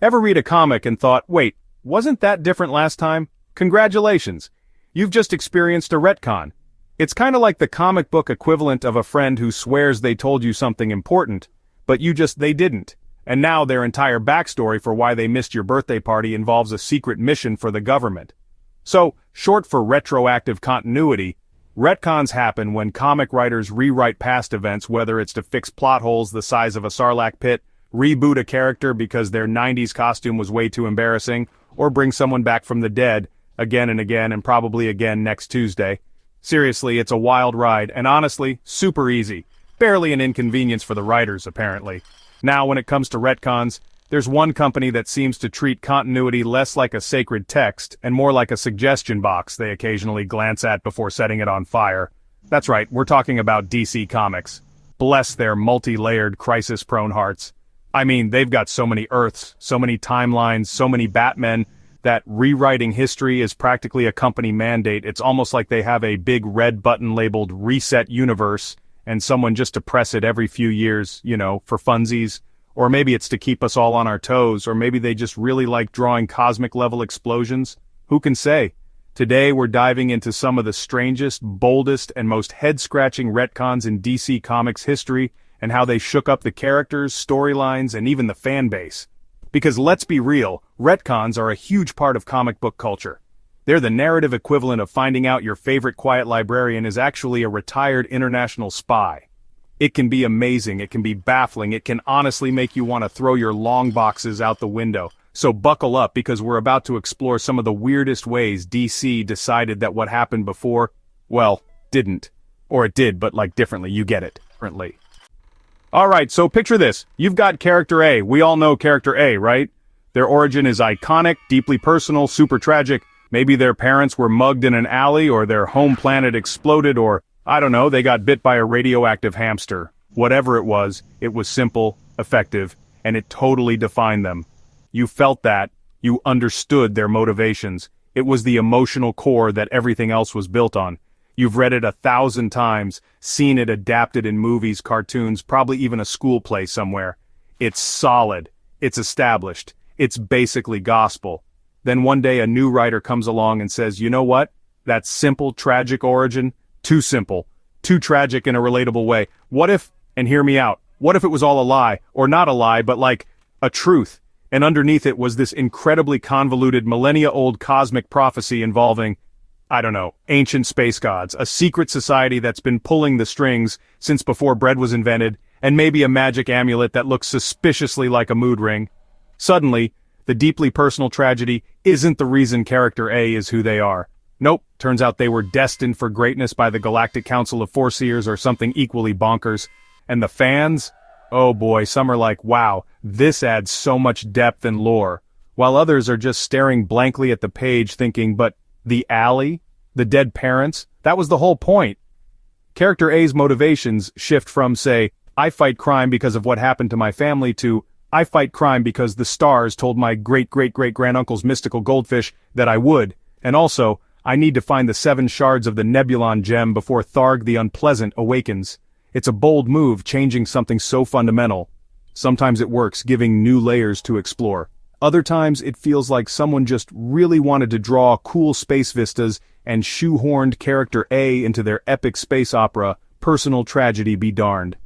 Ever read a comic and thought, wait, wasn't that different last time? Congratulations! You've just experienced a retcon. It's kinda like the comic book equivalent of a friend who swears they told you something important, but they didn't. And now their entire backstory for why they missed your birthday party involves a secret mission for the government. So, short for retroactive continuity, retcons happen when comic writers rewrite past events, whether it's to fix plot holes the size of a sarlacc pit, reboot a character because their 90s costume was way too embarrassing, or bring someone back from the dead, again and probably again next Tuesday. Seriously, it's a wild ride, and honestly, super easy. Barely an inconvenience for the writers, apparently. Now, when it comes to retcons, there's one company that seems to treat continuity less like a sacred text and more like a suggestion box they occasionally glance at before setting it on fire. That's right, we're talking about DC Comics. Bless their multi-layered, crisis-prone hearts. I mean, they've got so many Earths, so many timelines, so many Batmen, that rewriting history is practically a company mandate. It's almost like they have a big red button labeled Reset Universe, and someone just to press it every few years, for funsies. Or maybe it's to keep us all on our toes, or maybe they just really like drawing cosmic-level explosions. Who can say? Today we're diving into some of the strangest, boldest, and most head-scratching retcons in DC Comics history, and how they shook up the characters, storylines, and even the fan base. Because let's be real, retcons are a huge part of comic book culture. They're the narrative equivalent of finding out your favorite quiet librarian is actually a retired international spy. It can be amazing, it can be baffling, it can honestly make you want to throw your long boxes out the window. So buckle up, because we're about to explore some of the weirdest ways DC decided that what happened before, well, didn't. Or it did, but differently, you get it. Differently. Alright, so picture this. You've got character A. We all know character A, right? Their origin is iconic, deeply personal, super tragic. Maybe their parents were mugged in an alley, or their home planet exploded, or, I don't know, they got bit by a radioactive hamster. Whatever it was simple, effective, and it totally defined them. You felt that. You understood their motivations. It was the emotional core that everything else was built on. You've read it 1,000 times, seen it adapted in movies, cartoons, probably even a school play somewhere. It's solid. It's established. It's basically gospel. Then one day a new writer comes along and says, you know what? That simple, tragic origin, too simple. Too tragic in a relatable way. What if, and hear me out, what if it was all a lie? Or not a lie, but a truth. And underneath it was this incredibly convoluted, millennia-old cosmic prophecy involving, I don't know, ancient space gods, a secret society that's been pulling the strings since before bread was invented, and maybe a magic amulet that looks suspiciously like a mood ring. Suddenly, the deeply personal tragedy isn't the reason character A is who they are. Nope, turns out they were destined for greatness by the Galactic Council of Foreseers or something equally bonkers. And the fans? Oh boy, some are like, wow, this adds so much depth and lore. While others are just staring blankly at the page thinking, but the alley? The dead parents? That was the whole point. Character A's motivations shift from, say, I fight crime because of what happened to my family to, I fight crime because the stars told my great-great-great-granduncle's mystical goldfish that I would, and also, I need to find the 7 shards of the Nebulon gem before Tharg the Unpleasant awakens. It's a bold move, changing something so fundamental. Sometimes it works, giving new layers to explore. Other times it feels like someone just really wanted to draw cool space vistas and shoehorned character A into their epic space opera, personal tragedy be darned.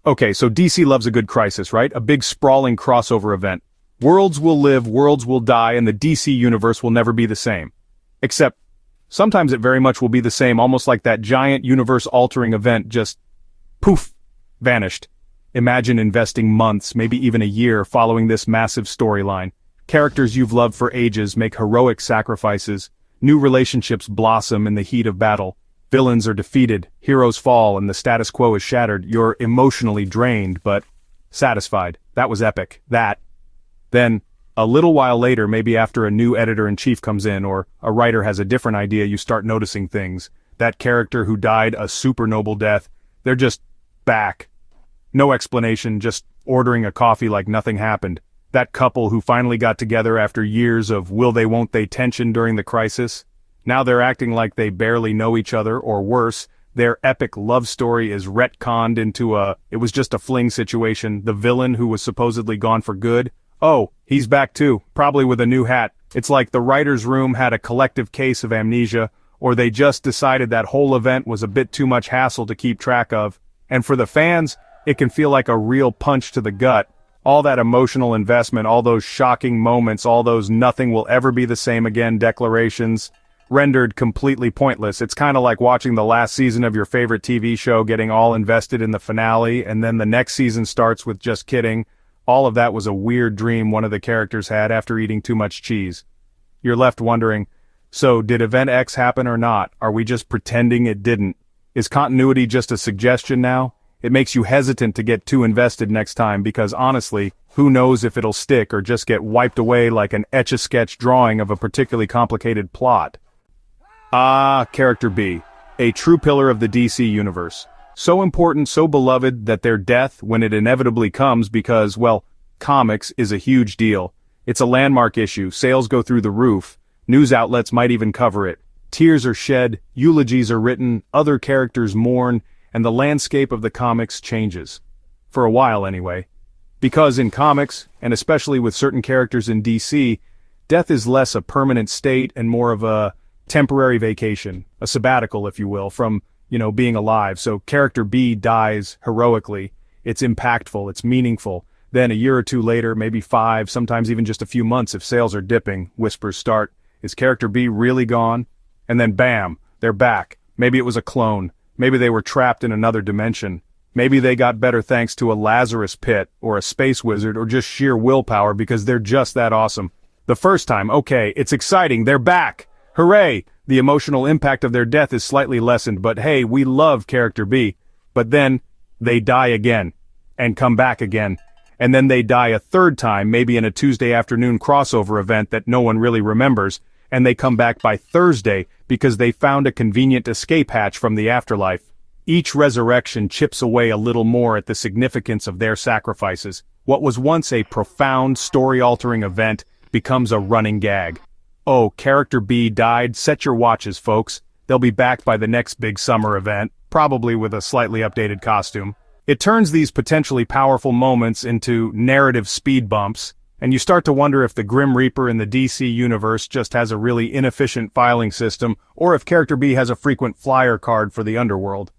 Okay, so DC loves a good crisis, right? A big sprawling crossover event. Worlds will live, worlds will die, and the DC universe will never be the same. Except, sometimes it very much will be the same, almost like that giant universe-altering event just, poof, vanished. Imagine investing months, maybe even a year, following this massive storyline. Characters you've loved for ages make heroic sacrifices. New relationships blossom in the heat of battle. Villains are defeated, heroes fall, and the status quo is shattered. You're emotionally drained, but satisfied. That was epic. That. Then, a little while later, maybe after a new editor-in-chief comes in, or a writer has a different idea, you start noticing things. That character who died a super noble death, they're just back. No explanation, just ordering a coffee like nothing happened. That couple who finally got together after years of will-they-won't-they tension during the crisis. Now they're acting like they barely know each other, or worse, their epic love story is retconned into it was just a fling situation. The villain who was supposedly gone for good, oh, He's back too, probably with a new hat. It's like the writer's room had a collective case of amnesia, or they just decided that whole event was a bit too much hassle to keep track of. And for the fans, it can feel like a real punch to the gut. All that emotional investment, all those shocking moments, all those nothing will ever be the same again declarations, rendered completely pointless. It's kind of like watching the last season of your favorite TV show, getting all invested in the finale, and then the next season starts with just kidding. All of that was a weird dream one of the characters had after eating too much cheese. You're left wondering, so did Event X happen or not? Are we just pretending it didn't? Is continuity just a suggestion now? It makes you hesitant to get too invested next time because honestly, who knows if it'll stick or just get wiped away like an Etch-a-Sketch drawing of a particularly complicated plot. Ah, Character B, a true pillar of the DC universe. So important, so beloved that their death, when it inevitably comes because, well, comics is a huge deal. It's a landmark issue, sales go through the roof, news outlets might even cover it. Tears are shed, eulogies are written, other characters mourn, and the landscape of the comics changes. For a while anyway. Because in comics, and especially with certain characters in DC, death is less a permanent state and more of a temporary vacation, a sabbatical if you will, from, being alive. So character B dies heroically. It's impactful, it's meaningful. Then a year or two later, maybe 5, sometimes even just a few months if sales are dipping, whispers start. Is character B really gone? And then bam, they're back. Maybe it was a clone. Maybe they were trapped in another dimension. Maybe they got better thanks to a Lazarus pit, or a space wizard, or just sheer willpower because they're just that awesome. The first time, okay, it's exciting, they're back! Hooray! The emotional impact of their death is slightly lessened, but hey, we love character B. But then, they die again. And come back again. And then they die a third time, maybe in a Tuesday afternoon crossover event that no one really remembers, and they come back by Thursday because they found a convenient escape hatch from the afterlife. Each resurrection chips away a little more at the significance of their sacrifices. What was once a profound, story-altering event becomes a running gag. Oh, character B died, set your watches, folks. They'll be back by the next big summer event, probably with a slightly updated costume. It turns these potentially powerful moments into narrative speed bumps, and you start to wonder if the Grim Reaper in the DC universe just has a really inefficient filing system, or if character B has a frequent flyer card for the underworld.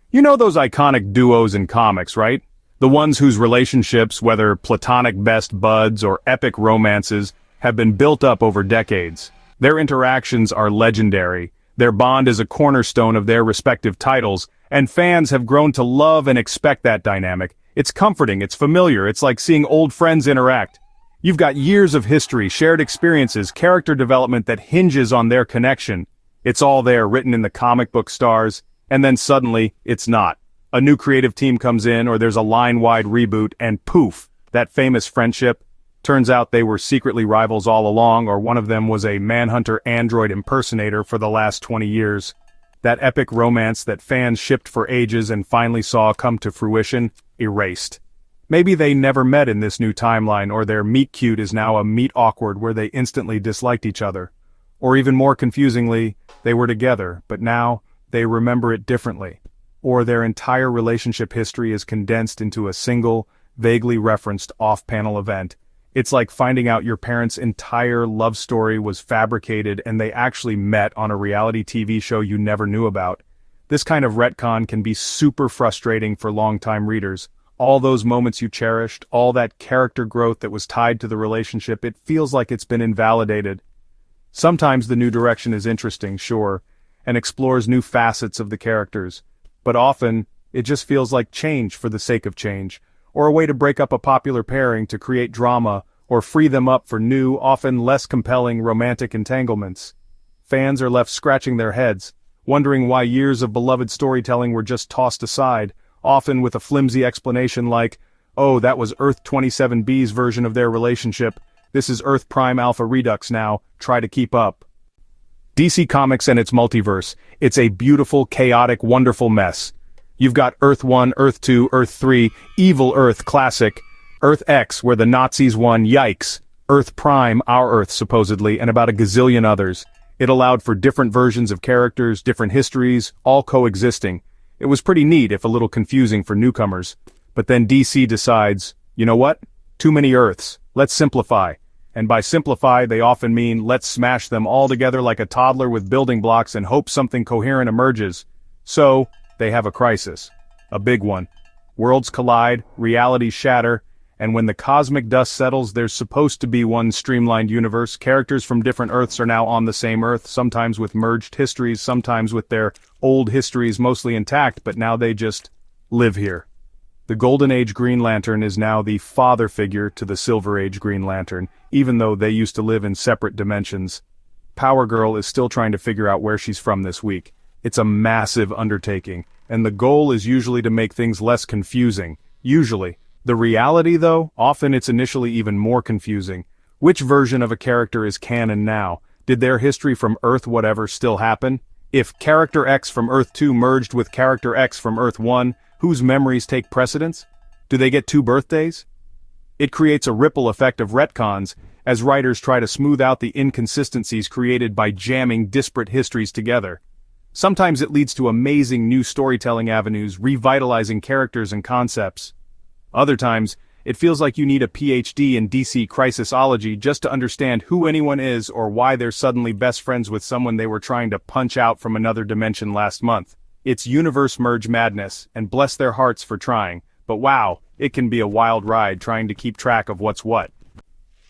You know those iconic duos in comics, right? The ones whose relationships, whether platonic best buds or epic romances, have been built up over decades. Their interactions are legendary. Their bond is a cornerstone of their respective titles, and fans have grown to love and expect that dynamic. It's comforting, it's familiar, it's like seeing old friends interact. You've got years of history, shared experiences, character development that hinges on their connection. It's all there, written in the comic book stars, and then suddenly, it's not. A new creative team comes in, or there's a line-wide reboot, and poof, that famous friendship. Turns out they were secretly rivals all along, or one of them was a Manhunter android impersonator for the last 20 years. That epic romance that fans shipped for ages and finally saw come to fruition, erased. Maybe they never met in this new timeline, or their meet-cute is now a meet-awkward where they instantly disliked each other. Or even more confusingly, they were together, but now, they remember it differently. Or their entire relationship history is condensed into a single, vaguely referenced off-panel event. It's like finding out your parents' entire love story was fabricated and they actually met on a reality TV show you never knew about. This kind of retcon can be super frustrating for longtime readers. All those moments you cherished, all that character growth that was tied to the relationship, it feels like it's been invalidated. Sometimes the new direction is interesting, sure, and explores new facets of the characters. But often, it just feels like change for the sake of change, or a way to break up a popular pairing to create drama, or free them up for new, often less compelling romantic entanglements. Fans are left scratching their heads, wondering why years of beloved storytelling were just tossed aside, often with a flimsy explanation like, oh, that was Earth 27B's version of their relationship, this is Earth Prime Alpha Redux now, try to keep up. DC Comics and its multiverse, it's a beautiful, chaotic, wonderful mess. You've got Earth 1, Earth 2, Earth 3, Evil Earth Classic, Earth X where the Nazis won, yikes, Earth Prime, our Earth supposedly, and about a gazillion others. It allowed for different versions of characters, different histories, all coexisting. It was pretty neat if a little confusing for newcomers. But then DC decides, you know what? Too many Earths, let's simplify. And by simplify, they often mean let's smash them all together like a toddler with building blocks and hope something coherent emerges. So, they have a crisis. A big one. Worlds collide, realities shatter, and when the cosmic dust settles, there's supposed to be one streamlined universe. Characters from different Earths are now on the same Earth, sometimes with merged histories, sometimes with their old histories mostly intact, but now they just live here. The Golden Age Green Lantern is now the father figure to the Silver Age Green Lantern, even though they used to live in separate dimensions. Power Girl is still trying to figure out where she's from this week. It's a massive undertaking, and the goal is usually to make things less confusing. Usually. The reality, though, often it's initially even more confusing. Which version of a character is canon now? Did their history from Earth whatever still happen? If Character X from Earth 2 merged with Character X from Earth 1, whose memories take precedence? Do they get two birthdays? It creates a ripple effect of retcons, as writers try to smooth out the inconsistencies created by jamming disparate histories together. Sometimes it leads to amazing new storytelling avenues, revitalizing characters and concepts. Other times, it feels like you need a PhD in DC crisisology just to understand who anyone is or why they're suddenly best friends with someone they were trying to punch out from another dimension last month. It's universe merge madness, and bless their hearts for trying, but wow, it can be a wild ride trying to keep track of what's what.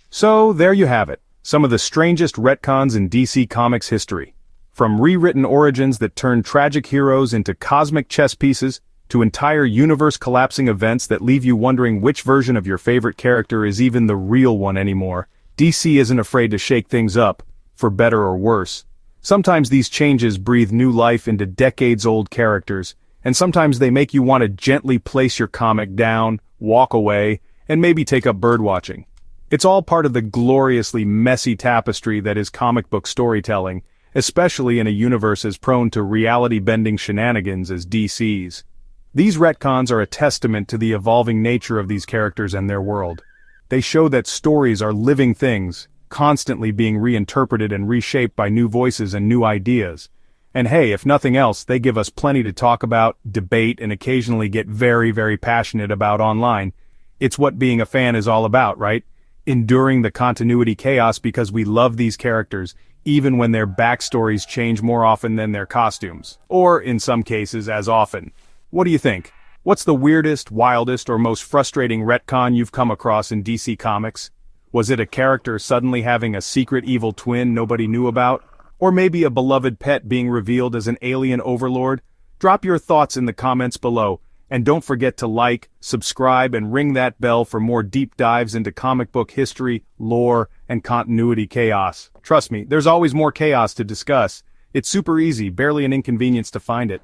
So, there you have it, some of the strangest retcons in DC Comics history. From rewritten origins that turn tragic heroes into cosmic chess pieces, to entire universe-collapsing events that leave you wondering which version of your favorite character is even the real one anymore. DC isn't afraid to shake things up, for better or worse. Sometimes these changes breathe new life into decades-old characters, and sometimes they make you want to gently place your comic down, walk away, and maybe take up birdwatching. It's all part of the gloriously messy tapestry that is comic book storytelling, especially in a universe as prone to reality-bending shenanigans as DC's. These retcons are a testament to the evolving nature of these characters and their world. They show that stories are living things, constantly being reinterpreted and reshaped by new voices and new ideas. And hey, if nothing else, they give us plenty to talk about, debate, and occasionally get very, very passionate about online. It's what being a fan is all about, right? Enduring the continuity chaos because we love these characters, even when their backstories change more often than their costumes. Or, in some cases, as often. What do you think? What's the weirdest, wildest, or most frustrating retcon you've come across in DC Comics? Was it a character suddenly having a secret evil twin nobody knew about? Or maybe a beloved pet being revealed as an alien overlord? Drop your thoughts in the comments below, and don't forget to like, subscribe, and ring that bell for more deep dives into comic book history, lore, and continuity chaos. Trust me, there's always more chaos to discuss. It's super easy, barely an inconvenience to find it.